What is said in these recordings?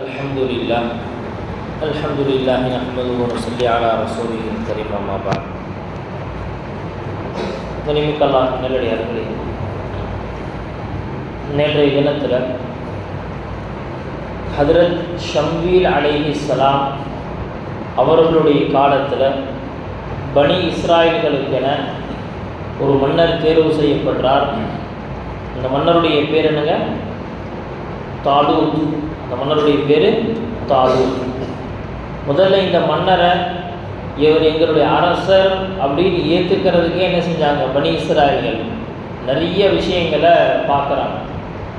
الحمد لله نحمده ونصلي على رسوله الكريم أما بعد. கனிமிக்க அல்லாஹ் நல்லடியார்களே, நேற்றைய தினத்தில் ஹதரத் ஷம்வீல் அலைஹிஸ்ஸலாம் அவர்களுடைய காலத்தில் பனி இஸ்ராயல்களுக்கென ஒரு மன்னர் தேர்வு செய்யப்படுறார். அந்த மன்னருடைய பேர் என்னங்க? தாலூத். அந்த மன்னருடைய பேர் தாலூத். முதல்ல இந்த மன்னரை இவர் எங்களுடைய அரசர் அப்படின்னு ஏற்றுக்கிறதுக்கே என்ன செஞ்சாங்க? பனி இஸ்ராயல்கள் நிறைய விஷயங்களை பார்க்குறாங்க.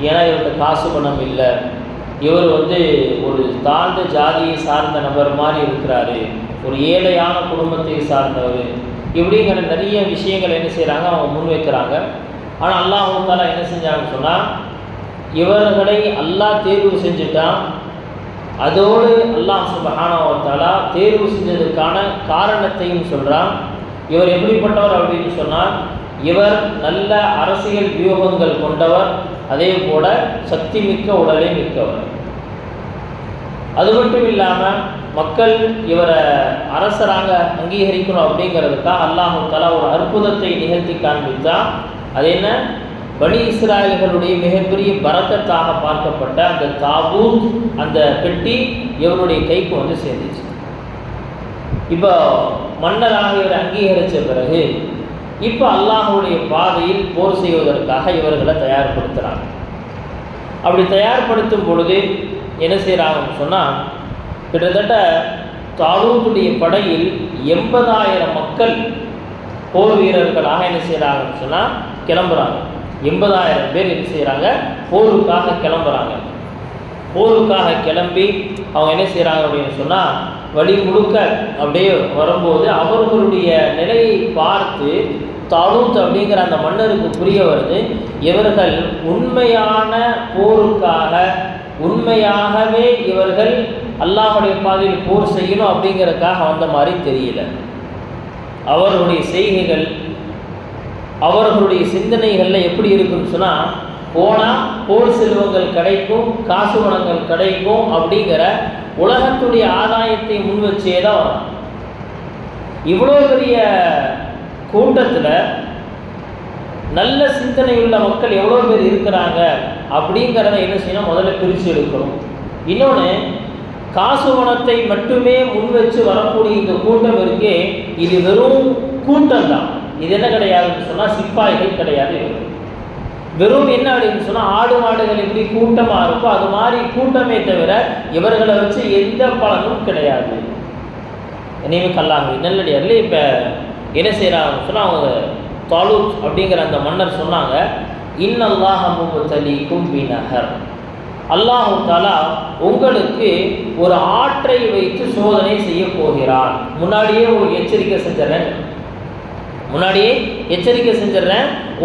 ஏன்னா இவர்கிட்ட காசு பணம் இல்லை, இவர் ஒரு தாழ்ந்த ஜாதியை சார்ந்த நபர் மாதிரி இருக்கிறாரு, ஒரு ஏழையான குடும்பத்தை சார்ந்தவர், இப்படிங்கிற நிறைய விஷயங்கள் என்ன செய்கிறாங்க? அவங்க முன்வைக்கிறாங்க. ஆனால் அல்லாஹ் தஆலா என்ன செஞ்சாங்கன்னு சொன்னால், இவர்களை அல்லாஹ் தேர்வு செஞ்சுட்டான். அதோடு அல்லாஹ் சுப்ஹானஹு வ தஆலா தேர்வு செஞ்சதுக்கான காரணத்தையும் சொல்கிறான். இவர் எப்படிப்பட்டவர் அப்படின்னு சொன்னால், இவர் நல்ல அரசியல் வியூகங்கள் கொண்டவர், அதே போல சக்தி மிக்க உடலை மிக்கவர். அது மட்டும் இல்லாமல் மக்கள் இவரை அரசராக அங்கீகரிக்கணும் அப்படிங்கிறதுக்காக அல்லாஹ் தஆலா ஒரு அற்புதத்தை நிகழ்த்தி காண்பித்தான். அது என்ன? பனி இஸ்ராயல்களுடைய மிகப்பெரிய பரக்கத்தாக பார்க்கப்பட்ட அந்த தாபூத், அந்த பெட்டி இவருடைய கைக்கு சேர்ந்துச்சு. இப்போ மன்னராக இவரை அங்கீகரித்த பிறகு இப்போ அல்லாஹுடைய பாதையில் போர் செய்வதற்காக இவர்களை தயார்படுத்துகிறாங்க. அப்படி தயார்படுத்தும் பொழுது என்ன செய்கிறாங்கன்னு சொன்னால், கிட்டத்தட்ட தாலூத்துடைய படையில் 80,000 மக்கள் போர் வீரர்களாக என்ன செய்கிறாங்கன்னு சொன்னால் கிளம்புறாங்க. 80,000 பேர் என்ன செய்கிறாங்க? போருக்காக கிளம்புறாங்க. போருக்காக கிளம்பி அவங்க என்ன செய்கிறாங்க அப்படின்னு சொன்னால், வழி முழுக்க அப்படியே வரும்போது அவர்களுடைய நிலையை பார்த்து தாலூத் அப்படிங்கிற அந்த மன்னருக்கு புரிய வருது, இவர்கள் உண்மையான போருக்காக உண்மையாகவே இவர்கள் அல்லாஹ்வுடைய பாதையில் போர் செய்யணும் அப்படிங்கிறதுக்காக வந்த மாதிரி தெரியல. அவர்களுடைய செய்கைகள், அவர்களுடைய சிந்தனைகளில் எப்படி இருக்குன்னு சொன்னால், போனால் போர் செல்வங்கள் கிடைக்கும், காசு பணங்கள் கிடைக்கும் அப்படிங்கிற உலகத்துடைய ஆதாயத்தை முன் வச்சே தான் வரும். இவ்வளோ பெரிய கூட்டத்தில் நல்ல சிந்தனையுள்ள மக்கள் எவ்வளோ பேர் இருக்கிறாங்க அப்படிங்கிறத என்ன செய்யணும்? முதல்ல பிரித்து எடுக்கணும். இன்னொன்று, காசு பணத்தை மட்டுமே முன் வச்சு வரக்கூடிய இந்த கூட்டம் இருக்கே, இது வெறும் கூட்டம் தான். இது என்ன கிடையாதுன்னு சொன்னால் சிப்பாய்கள் கிடையாது. வெறும் என்ன அப்படின்னு சொன்னால், ஆடு மாடுகள் எப்படி கூட்டமாக இருக்கோ அது மாதிரி கூட்டமே தவிர இவர்களை வச்சு எந்த பலனும் கிடையாது. இனிமே கல்லாக நல்லடியார்களே, இப்போ என்ன செய்கிறாங்கன்னு சொன்னால், அவங்க தாலூத் அப்படிங்கிற அந்த மன்னர் சொன்னாங்க, இன்னல்லாஹ முப்தலீக்கும் பிநஹர், அல்லாஹ் தஆலா உங்களுக்கு ஒரு ஆற்றை வைத்து சோதனை செய்ய போகிறான். முன்னாடியே ஒரு எச்சரிக்கை செஞ்சிடறேன்,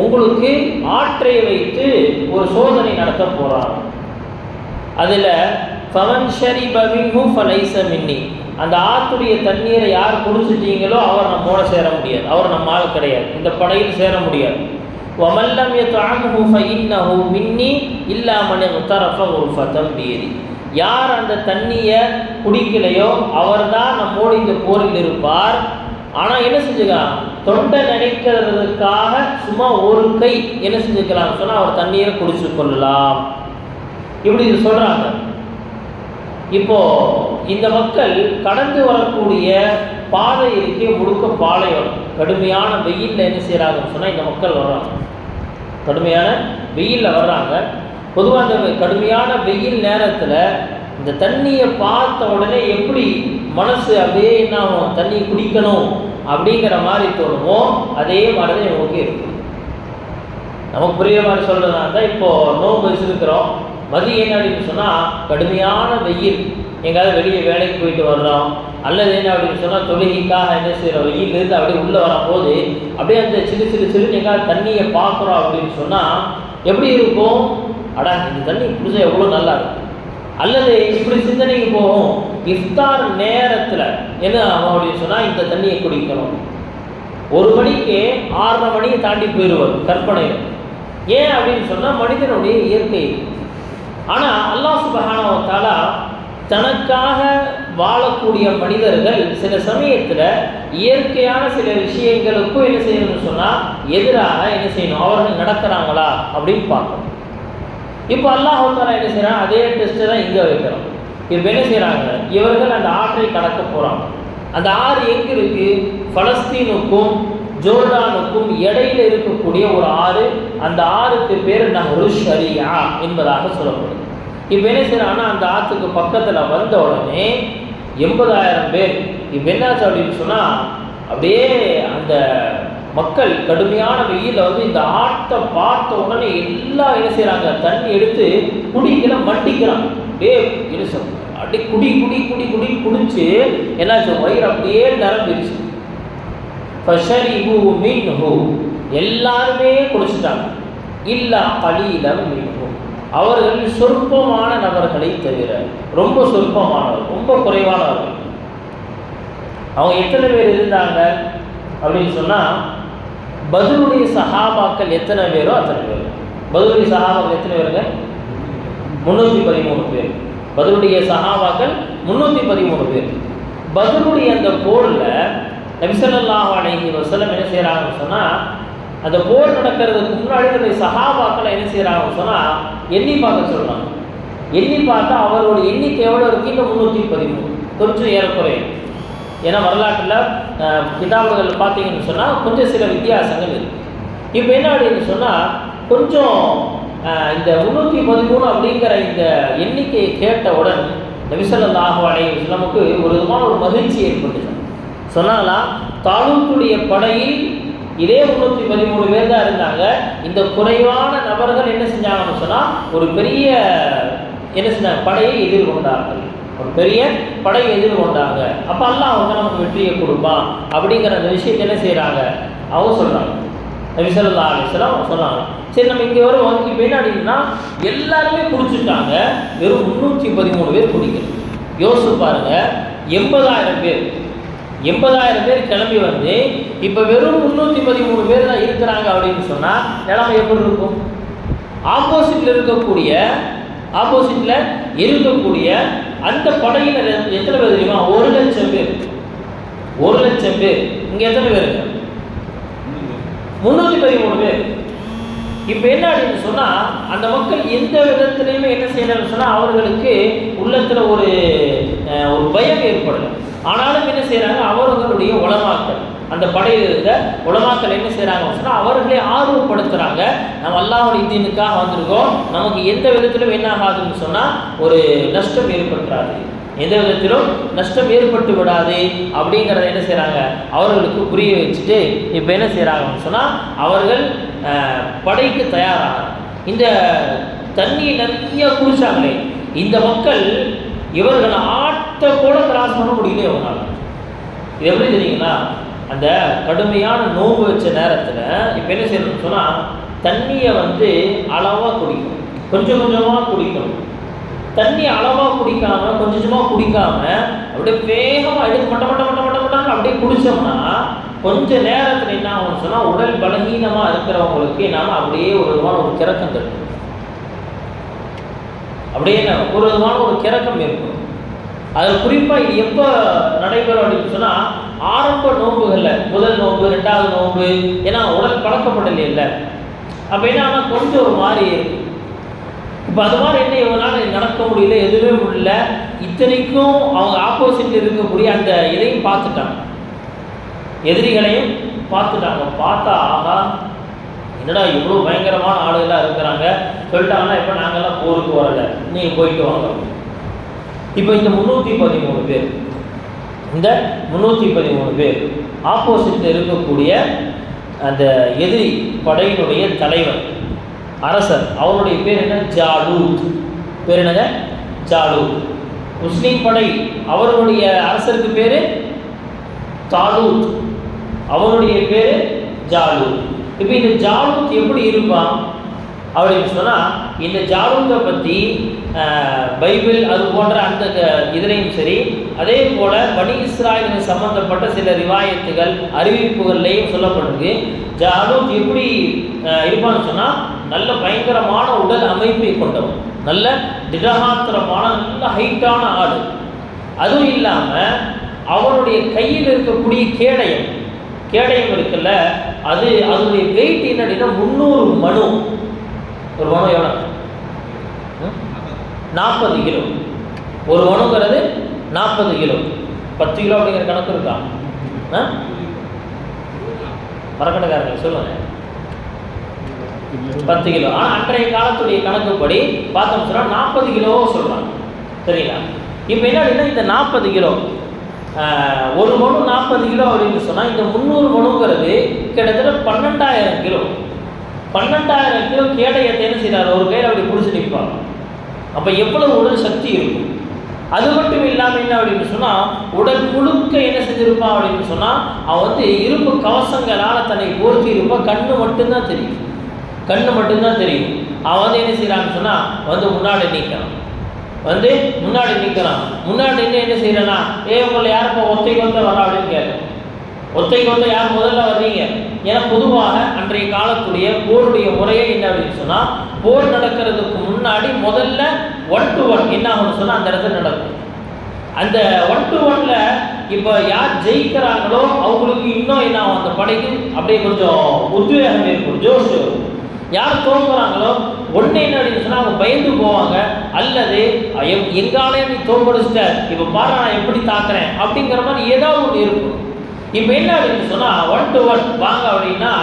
உங்களுக்கு ஆற்றை வைத்து ஒரு சோதனை நடத்த போகிறான். அதில் ஃபமன் ஷரிப மின்ஹு ஃபலைஸ மின்னி, அந்த ஆற்றுடைய தண்ணீரை யார் குடிச்சிட்டீங்களோ அவர் நம்மோட சேர முடியாது, அவர் நம்ம ஆள் கிடையாது, இந்த படையில் சேர முடியாது. வமல்லம் யத்அம்ஹு ஃபஇன்னஹு மின்னி இல்லா மன் இக்தரஃப குர்ஃபதம் பியதி, யார் அந்த தண்ணியை குடிக்கலையோ அவர்தான் நம்மோடு இந்த போரில் இருப்பார். ஆனால் என்ன செஞ்சுக்கலாம்? தொண்டை நினைக்கிறதுக்காக சும்மா ஒரு கை என்ன செஞ்சுக்கலாம் சொன்னால் அவர் தண்ணீரை குடிச்சு கொள்ளலாம், இப்படி இது சொல்கிறாங்க. இப்போது இந்த மக்கள் கடந்து வரக்கூடிய பாதை இருக்கே முழுக்க பாலைவனம், கடுமையான வெயிலில் என்ன செய்கிறாங்கன்னு சொன்னால் இந்த மக்கள் வர்றாங்க, கடுமையான வெயிலில் வர்றாங்க. பொதுவாக இந்த கடுமையான வெயில் நேரத்தில் இந்த தண்ணியை பார்த்த உடனே எப்படி மனசு அப்படியே என்ன ஆகும்? தண்ணி குடிக்கணும் அப்படிங்கிற மாதிரி தோணுமோ அதே மாதிரி தான் நமக்கு இருக்கும். நமக்கு புரிய மாதிரி சொல்கிறதா இருந்தால், இப்போது நோன்பு வச்சுருக்கிறோம், மதியம் என்ன அப்படின்னு சொன்னால் கடுமையான வெயில், எங்கேயாவது வெளியே வேலைக்கு போயிட்டு வர்றோம், அல்லது என்ன அப்படின்னு சொன்னால் தொழுகைக்காக என்ன செய்கிறோம், வெயிலிருந்து அப்படியே உள்ளே வரும்போது அப்படியே அந்த சிறு எங்கேயாவது தண்ணியை பார்க்குறோம் அப்படின்னு சொன்னால் எப்படி இருக்கும்? அடா இந்த தண்ணி குடிச்சா எவ்வளோ நல்லா இருக்கும். அல்லது இப்படி சிந்தனைக்கு போகும், இஃப்தார் நேரத்தில் என்ன ஆகும் அப்படின்னு சொன்னால் இந்த தண்ணியை குடிக்கணும். 1 மணிக்கு 6:30 மணியை தாண்டி போயிடுவார் கற்பனையில். ஏன் அப்படின்னு சொன்னால் மனிதனுடைய இயற்கை. ஆனால் அல்லாஹ் சுப்ஹானஹு வ தஆலா தனக்காக வாழக்கூடிய மனிதர்கள் சில சமயத்தில் இயற்கையான சில விஷயங்களுக்கும் என்ன செய்யணும்னு சொன்னால் எதிராக என்ன செய்யணும், அவர்கள் நடக்கிறாங்களா அப்படின்னு பார்க்கணும். இப்போ அல்லாஹ் தஆலா என்ன செய்யறாங்க, அதே டெஸ்ட்டை தான் இங்கே வைக்கிறோம். இப்போ என்ன செய்கிறாங்க, இவர்கள் அந்த ஆற்றை கடக்க போகிறாங்க. அந்த ஆறு எங்கே இருக்குது, பலஸ்தீனுக்கும் ஜோர்டானுக்கும் இடையில இருக்கக்கூடிய ஒரு ஆறு. அந்த ஆறுக்கு பேர் நஹ்ரு ஷரியா என்பதாக சொல்லப்படுது. இப்போ என்ன செய்யறாங்கன்னா, அந்த ஆற்றுக்கு பக்கத்தில் வந்த உடனே 80,000 பேர் இப்போ என்னாச்சு அப்படின்னு சொன்னால், அப்படியே அந்த மக்கள் கடுமையான வெயிலில் வந்து இந்த ஆட்டை பார்த்த உடனே எல்லாம் என்ன செய்கிறாங்க, தண்ணி எடுத்து குடிக்கிற மண்டிக்கிறாங்க. அப்படியே இருசம் அப்படியே குடி குடி குடி குடி குடிச்சு என்னாச்சு, வயிறு அப்படியே நிரம்பிடுச்சு. ஃபஷரிபு மின்ஹு, எல்லாருமே குடிச்சிட்டாங்க. இல்லா கலீலம் மின்ஹு, அவர்கள் சொற்பமான நபர்களை தவிர, ரொம்ப சொற்பமானவர்கள், ரொம்ப குறைவானவர்கள். அவங்க எத்தனை பேர் இருந்தாங்க அப்படின்னு சொன்னால், பத்ருடைய சஹாபாக்கள் எத்தனை பேரோ அத்தனை பேர். பத்ருடைய சஹாபாக்கள் எத்தனை பேருங்க, 313 பேர். பத்ருடைய சஹாபாக்கள் 313 பேர். பத்ருடைய அந்த போரில் நபி ஸல்லல்லாஹு அலைஹி வஸல்லம் என்ன செய்கிறாங்கன்னு சொன்னால், அந்த போர் நடக்கிறதுக்கு முன்னாடி அந்த சஹாபாக்களை என்ன செய்கிறாங்கன்னு சொன்னால் எண்ணி பார்க்க சொல்கிறாங்க. எண்ணி பார்த்தா அவரோட எண்ணிக்கை எவ்வளோ இருக்குது, இந்த 313, கொஞ்சம் ஏறக்குறைய. ஏன்னா வரலாற்றில் கிதாபுகள் பார்த்தீங்கன்னு சொன்னால் கொஞ்சம் சில வித்தியாசங்கள் இருக்குது. இப்போ என்ன அப்படின்னு சொன்னால், கொஞ்சம் இந்த 313 அப்படிங்கிற இந்த எண்ணிக்கையை கேட்டவுடன் நபி ஸல்லல்லாஹு அலைஹி வஸல்லமுக்கு ஒரு விதமான ஒரு மகிழ்ச்சி ஏற்பட்டுச்சு. சொன்னாலாம், தாலூத்துடைய படையில் இதே 313 பேர் தான் இருந்தாங்க. இந்த குறைவான நபர்கள் என்ன செஞ்சாங்கன்னு சொன்னால், ஒரு பெரிய என்ன செஞ்சாங்க, படையை எதிர்கொண்டார்கள். ஒரு பெரிய படையை எதிர்கொண்டாங்க. அப்போ அல்லாஹ் அவங்க நமக்கு வெற்றியை கொடுப்பான் அப்படிங்கிற அந்த விஷயத்தை என்ன செய்கிறாங்க, அவங்க சொல்கிறாங்க. நபி ஸல்லல்லாஹு அலைஹி வஸல்லம் சொன்னாங்க. சரி, நம்ம இங்கே வரும் வாங்கி பின்னாடினா எல்லாருமே குடிச்சுட்டாங்க. வெறும் 313 பேர் குடிக்கணும். யோசிச்சு பாருங்க, 80,000 பேர் 80,000 பேர் கிளம்பி வந்து இப்போ வெறும் 313 பேர் தான் இருக்கிறாங்க அப்படின்னு சொன்னால் நிலைமை எப்படி இருக்கும்? ஆப்போசிட்டில் இருக்கக்கூடிய அந்த படையினர் எத்தனை பேர் தெரியுமா? 1,00,000 பேர். 1,00,000 பேர். இங்கே எத்தனை பேருங்க? 313 பேர். இப்போ என்ன அப்படின்னு சொன்னால், அந்த மக்கள் எந்த விதத்துலையுமே என்ன செய்யணும்னு சொன்னால், அவர்களுக்கு உள்ளத்தில் ஒரு பயம் ஏற்படலை. ஆனாலும் என்ன செய்கிறாங்க, அவர்களுடைய உலமாக்கள், அந்த படையில் இருந்த உலமாக்கள் என்ன செய்கிறாங்கன்னு சொன்னால், அவர்களே ஆர்வப்படுத்துகிறாங்க. நம்ம அல்லாஹ்வுடைய தீனுக்காக வந்திருக்கோம், நமக்கு எந்த விதத்திலும் என்ன ஆகாதுன்னு சொன்னால் ஒரு நஷ்டம் ஏற்பட்டுறாது, எந்த விதத்திலும் நஷ்டம் ஏற்பட்டு விடாது அப்படிங்கிறத என்ன செய்கிறாங்க, அவர்களுக்கு புரிய வச்சுட்டு இப்போ என்ன செய்கிறாங்கன்னு சொன்னால், அவர்கள் படைக்கு தயாராக இந்த தண்ணி நிறைய குடிச்சாங்களே இந்த மக்கள், இவர்களை ஆட்டை கூட கிராஸ் பண்ண முடியல இவங்களால. இது எப்படி தெரியுங்களா, அந்த கடுமையான நோன்பு வச்ச நேரத்தில் இப்போ என்ன செய்யணும்னு சொன்னால், தண்ணியை வந்து அளவாக குடிக்கணும், கொஞ்சம் கொஞ்சமாக குடிக்கணும். தண்ணி அளவாக குடிக்காமல் கொஞ்சம் கொஞ்சமாக குடிக்காமல் அப்படியே வேகமாக எடுத்து மட்ட அப்படியே குடித்தோம்னா கொஞ்ச நேரத்தில் என்ன ஆகும்னு சொன்னால், உடல் பலகீனமாக இருக்கிறவங்களுக்கு நாம் அப்படியே ஒரு விதமான ஒரு கிறக்கம் தரும், அப்படியே ஒரு விதமான ஒரு கிறக்கம் இருக்கும். அதில் குறிப்பாக இது எப்போ நடைபெறும் அப்படின்னு சொன்னால், ஆரம்ப நோன்புகளில், முதல் நோன்பு, 2வது நோன்பு, ஏன்னா உடல் பழக்கப்படலை இல்லை. அப்போ என்ன ஆனால் கொஞ்சம் ஒரு மாதிரி இருக்கும். இப்போ அது மாதிரி என்ன, இவங்களால் நடக்க முடியல, எதுவுமே முடியல. இத்தனைக்கும் அவங்க ஆப்போசிட்டில் இருக்கக்கூடிய அந்த இதையும் பார்த்துட்டாங்க, எதிரிகளையும் பார்த்துட்டாங்க. பார்த்தா ஆகா, என்னடா இவ்வளோ பயங்கரமான ஆளுகளாக இருக்கிறாங்க சொல்லிட்டாங்கன்னா, இப்போ நாங்கள்லாம் போருக்கு வரலை, நீங்கள் போயிட்டு வாங்க. இப்போ இந்த 313 பேர், இந்த 313 பேர் ஆப்போசிட்டில் இருக்கக்கூடிய அந்த எதிரி படையினுடைய தலைவர், அரசர், அவருடைய பேர் என்ன, ஜாலூத். பேர் என்னங்க, ஜாலூத். முஸ்லீம் படை, அவர்களுடைய அரசருக்கு பேர் தாலூத், அவனுடைய பேர் ஜாலூத். இப்போ இந்த ஜாலூத் எப்படி இருப்பான் அப்படின்னு சொன்னால், இந்த ஜாலூத்தை பற்றி பைபிள் அது போன்ற அந்த இதுலையும் சரி, அதே போல் பனி இஸ்ராயலுக்கு சம்பந்தப்பட்ட சில ரிவாயத்துகள் அறிவிப்புகள்லையும் சொல்லப்படுது. ஜாலூத் எப்படி இருப்பான்னு சொன்னால், நல்ல பயங்கரமான உடல் அமைப்பை கொண்டவன், நல்ல திடகாத்திரமான நல்ல ஹைட்டான ஆடு. அதுவும் இல்லாமல் அவனுடைய கையில் இருக்கக்கூடிய கேடயம் இருக்குல்ல, அதனுடைய வெயிட் என்ன அப்படின்னா 300 மணு. ஒரு மணு எவ்வளோ? 40 கிலோ. ஒரு மணுங்கிறது 40 கிலோ. 10 கிலோ அப்படிங்கிற கணக்கு இருக்கா? மரக்கணக்காரர்கள் சொல்லுங்க. 10 கிலோ. ஆனால் அன்றைய காலத்துடைய கணக்குப்படி பார்த்தோம் சொன்னால் 40 கிலோ சொல்கிறாங்க. சரிங்களா? இப்போ என்ன அப்படின்னா இந்த 40 கிலோ, ஒரு மணு 40 கிலோ அப்படின்னு சொன்னால் இந்த 300 மணுங்கிறது கிட்டத்தட்ட 12,000 கிலோ. 12,000 கிலோ கேடயத்தை என்ன செய்கிறார்? ஒரு கையில் அப்படி பிடிச்சி நிற்பாங்க. அப்போ எவ்வளவு உடல் சக்தி இருக்கும். அது மட்டும் இல்லாமல் என்ன அப்படின்னு சொன்னால் உடல் முழுக்க என்ன செஞ்சிருப்பான் அப்படின்னு சொன்னால் அவன் இரும்பு கவசங்களால் தன்னை போர்த்தி இருப்பான். கண்ணு மட்டும்தான் தெரியும். அவன் என்ன செய்யறான்னு சொன்னால் முன்னாடி நிற்கிறான். முன்னாடி என்ன செய்யறனா, உங்களை யாருப்பா ஒத்தை வரா அப்படின்னு கேட்கணும். ஒத்தை யார் முதல்ல வர்றீங்க? ஏன்னா பொதுவாக அன்றைய காலத்துடைய போருடைய முறையே என்ன அப்படின்னு சொன்னால் போர் நடக்கிறதுக்கு முன்னாடி முதல்ல 1 to 1 என்ன ஆகும்னு சொன்னால் அந்த இடத்துல நடக்கும். அந்த 1 to 1ல இப்போ யார் ஜெயிக்கிறாங்களோ அவங்களுக்கு இன்னும் என்ன ஆகும், அந்த படைக்கு அப்படியே கொஞ்சம் உத்வேகம் ஏற்படும், ஜோஷ் வரும். யார் தோற்கிறாங்களோ ஒன்று என்ன அப்படின்னு சொன்னால் அவங்க பயந்து போவாங்க. அல்லது எங்காலே நீ தோற்கடிச்சிட்ட, இப்போ பாரு நான் எப்படி தாக்குறேன் அப்படிங்கிற மாதிரி ஏதாவது ஒன்று இருக்கும். இப்போ என்ன அப்படின்னு சொன்னால் 1 to 1 வாங்க அப்படின்னா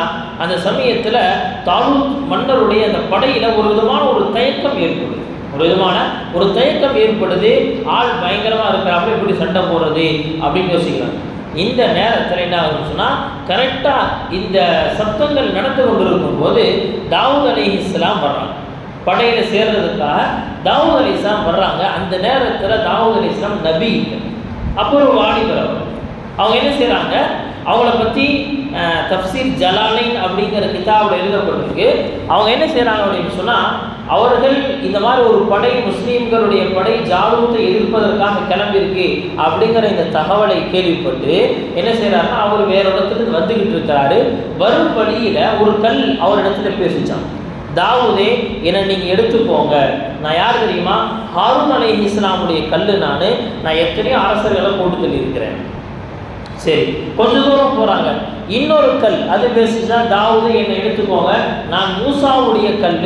அந்த சமயத்தில் தாலூத் மன்னருடைய அந்த படையில் ஒரு விதமான ஒரு தயக்கம் ஏற்படுது. ஆள் பயங்கரமாக இருக்கிறாப்புல எப்படி சண்டை போடுறது அப்படின்னு யோசிக்கிறாங்க. இந்த நேரத்தில் என்ன ஆகுதுன்னு சொன்னால் கரெக்டாக இந்த சத்தங்கள் நடந்து கொண்டிருக்கும் போது தாவூத் அலைஹிஸ்ஸலாம் வர்றாங்க. படையில் சேர்றதுக்காக தாவூத் அலைஹிஸ்ஸலாம் வர்றாங்க. அந்த நேரத்தில் தாவூத் அலைஹிஸ்ஸலாம் நபி இல்லை, அப்போ ஒரு வாலிபர். அவங்க என்ன செய்கிறாங்க, அவங்கள பற்றி தஃப்சீர் ஜலாலைன் அப்படிங்கிற கிதாபில் எழுதப்பட்டிருக்கு. அவங்க என்ன செய்கிறாங்க அப்படின்னு சொன்னால் அவர்கள் இந்த மாதிரி ஒரு படை, முஸ்லீம்களுடைய படை ஜாலூத்தை எதிர்ப்பதற்காக கிளம்பியிருக்கு அப்படிங்கிற இந்த தகவலை கேள்விப்பட்டு என்ன செய்கிறாருன்னா அவர் வேற இடத்துக்கு வந்துக்கிட்டு இருக்கிறாரு. வரும் வழியில் ஒரு கல் அவரிடத்துல பேசிச்சான். தாவூதே, என்னை நீங்கள் எடுத்துக்கோங்க, நான் யார் தெரியுமா? ஹாரூன் அலைஹிஸ்ஸலாமுடைய கல். நான் எத்தனையோ அரசர்களை போட்டு தள்ளியிருக்கிறேன். சரி, கொஞ்ச தூரம் போகிறாங்க, இன்னொரு கல் அது பேசிச்சா, தாவூது என்னை எடுத்துக்கோங்க, நான் மூசாவுடைய கல்,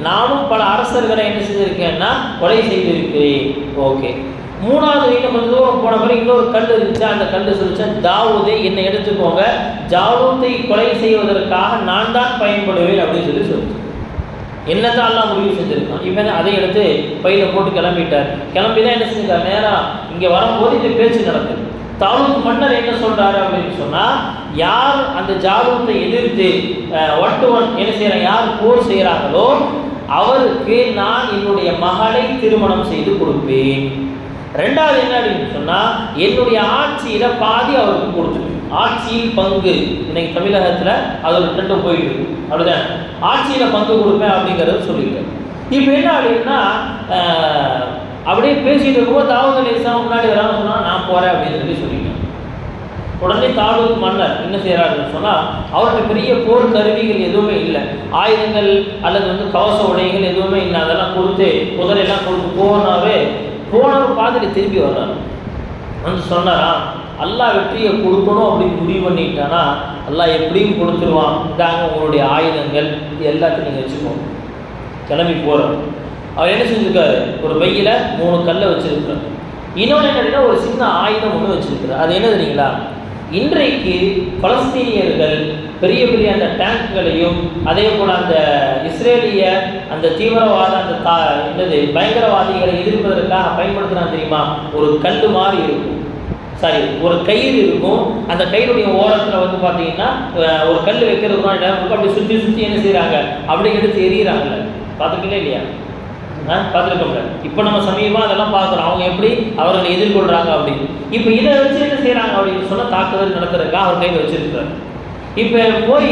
நானும் பல அரசர்களை என்ன செஞ்சுருக்கேன்னா கொலை செய்திருக்கிறேன். ஓகே, மூணாவது இன்னும் கொஞ்சம் தூரம் போன பிறகு இன்னொரு கல் இருந்துச்சா, அந்த கல் சொல்லிச்சா, தாவூதே என்னை எடுத்துக்கோங்க, ஜாலூத்தை கொலை செய்வதற்காக நான் தான் பயன்படுவேன் அப்படின்னு சொல்லிச்சு. என்னத்தான் எல்லாம் முடிவு செஞ்சுருக்கான். இவன் அதை எடுத்து பையில் போட்டு கிளம்பிட்டார். கிளம்பிதான் என்ன செஞ்சுருக்கார், நேராக இங்கே வரும்போது இந்த பேச்சு நடக்குது. தாலூத் மன்னர் என்ன சொல்றாரு அப்படின்னு சொன்னா, யார் அந்த ஜாலூத்தை எதிர்த்து 1 to 1 என்ன செய்யறாங்க, யார் போர் செய்யறாங்களோ அவருக்கு நான் என்னுடைய மகளை திருமணம் செய்து கொடுப்பேன். ரெண்டாவது என்ன அப்படின்னு சொன்னா, என்னுடைய ஆட்சியில பாதி அவருக்கு கொடுத்துருவேன். ஆட்சியில் பங்கு இன்னைக்கு தமிழகத்துல அது ஒரு ட்ரெண்டும் போயிட்டு இருக்கு, அப்படிதான் ஆட்சியில பங்கு கொடுப்பேன் அப்படிங்கிறது சொல்லிட்டு. இப்போ என்ன அப்படின்னா அப்படியே பேசிட்டு இருக்கும்போது தாவூத் அலைஹிஸ்ஸலாம் முன்னாடி வராமல் சொன்னால் நான் போகிறேன் அப்படின்னு சொல்லிட்டேன். உடனே தாலூத் மன்னர் என்ன செய்கிறாருன்னு சொன்னால் அவர்கிட்ட பெரிய போர் கருவிகள் எதுவுமே இல்லை, ஆயுதங்கள் அல்லது கவச உடைகள் எதுவுமே இல்லை. அதெல்லாம் கொடுத்து குதிரையெல்லாம் கொடுத்து போனவர் பார்த்துட்டு திரும்பி வர்றாரு. சொன்னாரா, அல்லாஹ் வெற்றியை கொடுக்கணும் அப்படின்னு முடிவு பண்ணிட்டானா அல்லாஹ் எப்படியும் கொடுத்துருவான், இதாங்க உங்களுடைய ஆயுதங்கள் எல்லாத்தையும் நீங்கள் வச்சுக்கோங்க. கிளம்பி போகிறார். அவர் என்ன செஞ்சுருக்காரு, ஒரு பையில் 3 கல்லை வச்சுருக்கிறார். இன்னொன்று என்னன்னா ஒரு சின்ன ஆயுதம் ஒன்று வச்சுருக்கிறார். அது என்ன தெரியுங்களா, இன்றைக்கு பலஸ்தீனியர்கள் பெரிய பெரிய அந்த டேங்குகளையும் அதே போல் அந்த இஸ்ரேலிய அந்த தீவிரவாத அந்த என்னது பயங்கரவாதிகளை எதிர்ப்பதற்காக பயன்படுத்துகிறாங்க தெரியுமா, ஒரு கல் மாதிரி இருக்கும், ஒரு கயிறு இருக்கும். அந்த கயிறுடைய ஓரத்தில் பார்த்தீங்கன்னா ஒரு கல் வைக்கிறதுக்கு இடம் இருக்கும். அப்படி சுற்றி என்ன செய்கிறாங்க, அப்படி எடுத்து எறிகிறாங்கல்ல, பார்த்துருக்கீங்களா இல்லையா? பார்த்துருக்கோம்ல. இப்போ நம்ம சமீபமாக அதெல்லாம் பார்க்குறோம், அவங்க எப்படி அவர்களை எதிர்கொள்கிறாங்க அப்படின்னு. இப்போ இதை வச்சு என்ன செய்கிறாங்க அப்படின்னு சொன்னால் தாக்குதல் நடத்துறதுக்காக அவர் கையில் வச்சிருக்கிறார். இப்போ போய்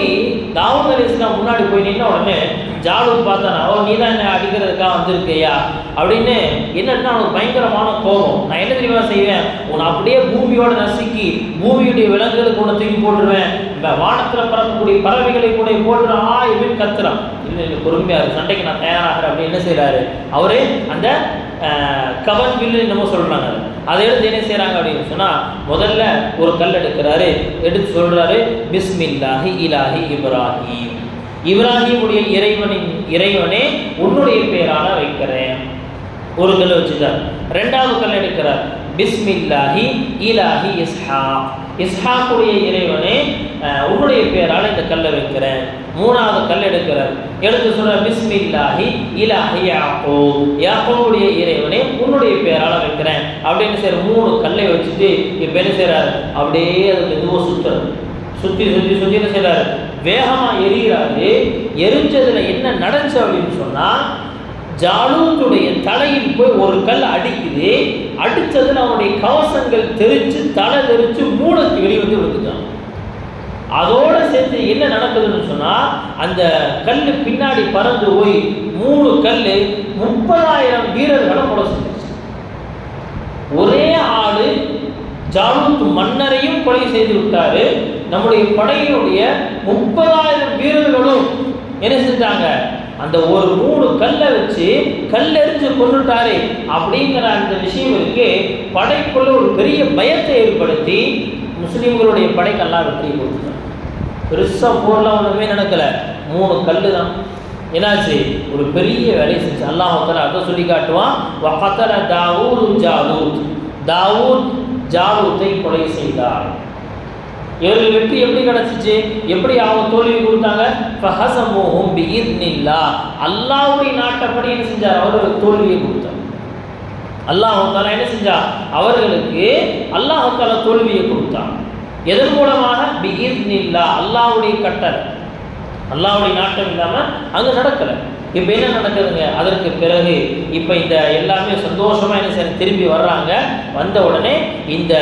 தாவூத் அலைஹிஸ்ஸலாம் முன்னாடி போய் நின்ன உடனே ஜாலூத் பார்த்தானா, நீ தான் என்ன அடிக்கிறதுக்காக வந்திருக்கையா அப்படின்னு. என்னன்னா அவனுக்கு பயங்கரமான கோபம். நான் என்ன தெரியுமா செய்வேன், உன்னை அப்படியே பூமியோட நசுக்கி பூமியுடைய விலங்குகளுக்கு உன்னை தூக்கி போட்டுருவேன், இந்த வானத்தில் பறக்கக்கூடிய பறவைகளை கூட போட்டுறான் இப்படின்னு கத்துறான். இல்லை பிரச்சனையில் பொறுமையாக சண்டைக்கு நான் தயாராகிறேன் அப்படின்னு என்ன செய்கிறாரு அவரு அந்த கவன் வில்லு என்னமோ சொல்கிறாங்க அதை எடுத்து என்ன செய்கிறாங்க அப்படின்னு சொன்னால் முதல்ல ஒரு கல் எடுக்கிறாரு, எடுத்து சொல்கிறாரு பிஸ்மில்லாஹி இலாஹி இப்ராஹிம், இப்ராஹிமுடைய இறைவனே உன்னுடைய பேரால வைக்கிறேன். ஒரு கல் வச்சுட்டார். ரெண்டாவது கல் எடுக்கிறார், பிஸ்மில்லாஹி இலாஹி இஸ்ஹாக், இஸ்ஹாக்குடைய இறைவனே உன்னுடைய பேரால் இந்த கல்லை வைக்கிறேன். மூணாவது கல் எடுக்கிறார், எடுத்து சொல்ற பிஸ்மில்லாஹி இலாஹி யாக்கூப், யாக்கூபுடைய இறைவனே உன்னுடைய பேரால் வைக்கிறேன் அப்படின்னு சரி 3 கல்லை வச்சுட்டு இப்போ என்ன செய்கிறார், அப்படியே அது மெதுவாக சுற்றுறது, சுற்றி சுற்றி சுற்றி என்ன செய்கிறார், வேகமாக எரிகிறாரு. எரிஞ்சதில் என்ன நடந்துச்சு அப்படின்னு சொன்னால் ஜாலூத்துடைய தலையில் போய் ஒரு கல் அடிக்குது. அடித்ததில் அவனுடைய கவசங்கள் தெரிச்சு தலை தெரிச்சு மூளைக்கு வெளியே வந்து விழுந்துட்டான். அதோட சேர்த்து என்ன நடக்குதுன்னு சொன்னால் அந்த கல் பின்னாடி பறந்து போய் 3 கல் 30,000 வீரர்களை கொலை செஞ்சிருச்சு. ஒரே ஆளு ஜாலூத் மன்னரையும் கொலை செய்து விட்டாரு. நம்முடைய படையினுடைய 30,000 வீரர்களும் என்ன செஞ்சாங்க, அந்த ஒரு 3 கல்லை வச்சு கல்லெறிஞ்சு கொண்டுட்டாரு அப்படிங்கிற அந்த விஷயம் இருக்கு. படைக்குள்ள ஒரு பெரிய பயத்தை ஏற்படுத்தி முஸ்லீம்களுடைய படைக்கெல்லாம் வெற்றி கொடுத்தாங்க. பெருசாக போர்லாம் ஒன்றுமே நடக்கலை, 3 கல் தான். என்னாச்சு, ஒரு பெரிய வேலையை செஞ்சு அல்லாஹ் தஆலா அதை சொல்லி காட்டுவான். வகதல தாவூத் ஜாலூத், தாவூத் ஜாலூத்தை கொலை செய்தார். இவர்கள் வெற்றி எப்படி கிடச்சிச்சு, எப்படி அவங்க தோல்வி கொடுத்தாங்க, ஃபஹஸமுஹும் பிஇذنில்லாஹ், அல்லாஹ்வுடைய நாட்டப்படி என்ன செஞ்சார், அவர்களுக்கு தோல்வியை கொடுத்தார். அல்லாஹ் தஆலா என்ன செஞ்சார், அவர்களுக்கு அல்லாஹ் தஆலா தோல்வியை கொடுத்தார். எதன் மூலமாக, பிஇذنில்லாஹ், அல்லாஹ்வுடைய கட்டளை, அல்லாஹ்வுடைய நாட்டம் இல்லாமல் அங்கே நடக்கலை. இப்போ என்ன நடக்குதுங்க, அதற்கு பிறகு இப்போ இந்த எல்லாமே சந்தோஷமாக என்ன செய்ய திரும்பி வர்றாங்க. வந்த உடனே இந்த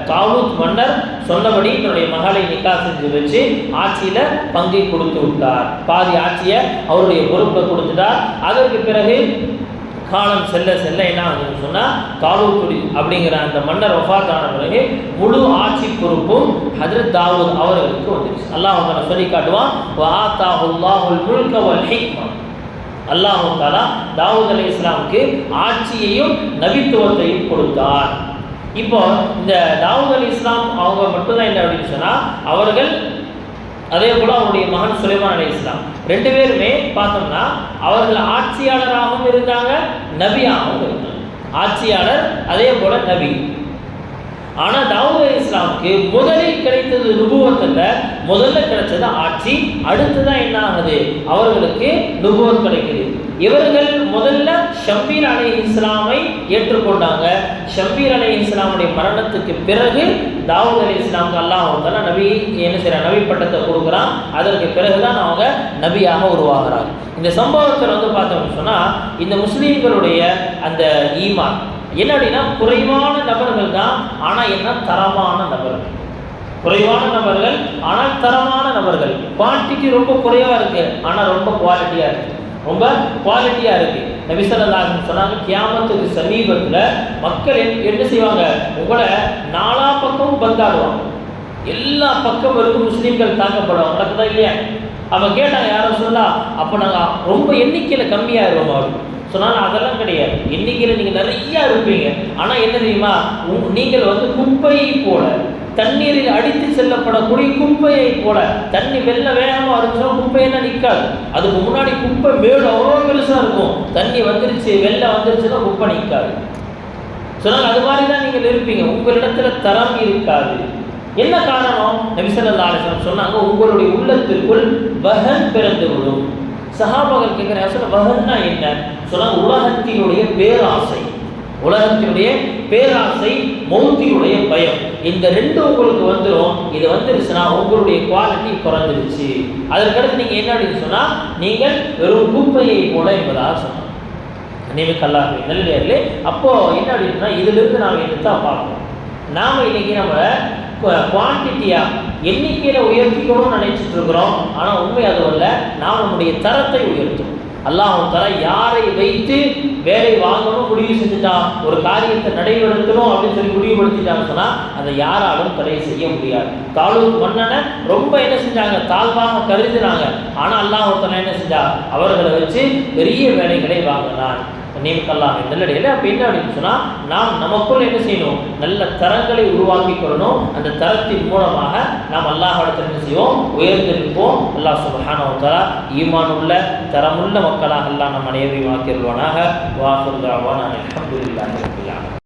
தாலூத் மன்னர் சொன்னபடி தன்னுடைய மகளை நிக்கா செஞ்சு வச்சு ஆட்சியில் பங்கை கொடுத்து விட்டார். பாதி ஆட்சியை அவருடைய பொறுப்பை கொடுத்துட்டார். அதற்கு பிறகு காலம் செல்ல செல்ல என்ன ஆகுதுன்னு சொன்னால் தாலூத் அப்படிங்கிற அந்த மன்னர் வஃபாத்தான பிறகு முழு ஆட்சி பொறுப்பும் ஹஜ்ரத் தாவூத் அவர்களுக்கு வந்துடுச்சு. அல்லாஹ் தஆலா சொல்லி காட்டுவான், வஆதாஹுல்லாஹுல் முல்க வல் ஹிக்மா, அல்லாஹ் தஆலா தாவூத் அலைஹிஸ்ஸலாமுக்கு ஆட்சியையும் நபித்துவத்தையும் கொடுத்தார். இப்போ இந்த தாவூத் அலைஹிஸ்ஸலாம் அவங்க மட்டும்தான் என்ன அப்படின்னு சொன்னால் அவர்கள் அதே போல் அவருடைய மகன் சுலைமான் அலைஹிஸ்ஸலாம் 2 பேருமே பார்த்தோம்னா அவர்கள் ஆட்சியாளராகவும் இருந்தாங்க, நபியாகவும் இருந்தாங்க. ஆட்சியாளர் அதே போல் நபி. ஆனால் தாவூத் அலைஹிஸ்ஸலாமுக்கு முதலில் கிடைத்தது நுபுவத்தில், முதல்ல கிடைச்சது ஆட்சி. அடுத்துதான் என்ன ஆகுது, அவர்களுக்கு நுபுவத் கிடைக்குது. இவர்கள் முதல்ல ஷம்பீர் அலைஹிஸ்ஸலாமை ஏற்றுக்கொண்டாங்க. ஷம்பீர் அலைஹிஸ்ஸலாமுடைய மரணத்துக்கு பிறகு தாவூத் அலைஹிஸ்ஸலாமுக்கு அல்லாஹ் தஆலா நபி என்ன செய்கிறார், நபி பட்டத்தை கொடுக்குறான். அதற்கு பிறகுதான் அவங்க நபியாக உருவாகிறாங்க. இந்த சம்பவத்தில் வந்து பார்த்தோம்னு சொன்னால் இந்த முஸ்லீம்களுடைய அந்த ஈமான் என்ன அப்படின்னா, குறைவான நபர்கள் தான், ஆனால் என்ன தரமான நபர்கள், குறைவான நபர்கள் ஆனால் தரமான நபர்கள். குவான்டிட்டி ரொம்ப குறைவாக இருக்குது, ஆனால் ரொம்ப குவாலிட்டியாக இருக்குது, ரொம்ப குவாலிட்டியாக இருக்குது. நபி ஸல்லல்லாஹு அலைஹி வஸல்லம் சொன்னாங்க, கியாமத்துக்கு சமீபத்தில் மக்கள் என்ன செய்வாங்க, உங்களை 4 பக்கமும் பந்தாடுவாங்க, எல்லா பக்கம் இருக்கும் முஸ்லீம்கள் தாக்கப்படுவாங்க. நடக்குதா இல்லையா? அப்போ கேட்டாங்க, யாரும் சொல்லலாம், அப்போ நாங்கள் ரொம்ப எண்ணிக்கையில் கம்மியாகிடுவோம் அப்படின்னு சொன்னாலும் அதெல்லாம் கிடையாது. எண்ணிக்கையில் நீங்கள் நிறையா இருப்பீங்க, ஆனால் என்ன தெரியுமா, நீங்கள் வந்து குப்பையை போல, தண்ணீரில் அடித்து செல்லப்படக்கூடிய குப்பையை போல. தண்ணி வெள்ள வேகமாக இருந்துச்சுன்னா குப்பையெல்லாம் நிற்காது, அதுக்கு முன்னாடி குப்பை மேடு அவ்வளோ பெருசாக இருக்கும். தண்ணி வந்துருச்சு, வெள்ளம் வந்துருச்சுன்னா குப்பை நிற்காது சொன்னாங்க. அது மாதிரி தான் நீங்கள் இருப்பீங்க, உங்களிடத்துல தரம் இருக்காது. என்ன காரணம், நபி ஸல்லல்லாஹு அலைஹி வஸல்லம் சொன்னாங்க, உங்களுடைய உள்ளத்திற்குள் வஹன் பிறந்து விடும். சஹாபாக்கள் கேட்குற சொல்ல, வஹன்னா என்ன சொன்னாங்க, உலகத்தினுடைய பேராசை, உலகத்தினுடைய பேராசை, மௌத்தினுடைய பயம், இந்த 2 உங்களுக்கு வந்துடும். இது வந்துருச்சுன்னா உங்களுடைய குவாலிட்டி குறைஞ்சிருச்சு. அதற்கடுத்து நீங்கள் என்ன அப்படின்னு சொன்னால் நீங்கள் வெறும் குப்பையை போல என்பதாக சொன்னாங்க. நினைவுக்கல்லாக நல்லே. அப்போது என்ன அப்படின்னா, இதிலிருந்து நாம் என்னத்தான் பார்க்கணும், நாம் இன்னைக்கு நம்ம குவான்டிட்டியாக எண்ணிக்கையில் உயர்த்திக்கணும்னு நினைச்சிட்டு இருக்கிறோம். ஆனால் உண்மை அது அல்ல, நாம் நம்முடைய தரத்தை உயர்த்தணும். அல்லாஹ் தஆலா யாரை வைத்து வேலை வாங்கணும் முடிவு செஞ்சுட்டா, ஒரு காரியத்தை நடைபெறுத்தணும் அப்படின்னு சொல்லி முடிவுபடுத்திட்டான்னு சொன்னால் அதை யாராலும் தடை செய்ய முடியாது. தாலூத் மன்னனை ரொம்ப என்ன செஞ்சாங்க, தாழ்வாக கருதினாங்க. ஆனால் அல்லாஹ் தஆலா என்ன செஞ்சா, அவர்களை வச்சு பெரிய வேலைகளை வாங்கினான். நீக்கல்லாக நல்லடியில் அப்போ என்ன அப்படின்னு சொன்னால், நாம் நமக்குள் என்ன செய்யணும், நல்ல தரங்களை உருவாக்கி கொள்ளணும். அந்த தரத்தின் மூலமாக நாம் அல்லாஹ்விடத்தில் என்ன செய்வோம், உயர்ந்திருப்போம். அல்லாஹ் சுப்ஹானஹு வ தஆலா ஈமான் உள்ள தரமுள்ள மக்களாக அல்லாஹ் நம் அனைவரையும் ஆக்கிடுவானாக. வாஹிரு தஅவானா அல்ஹம்துலில்லாஹி ரப்பில் ஆலமீன்.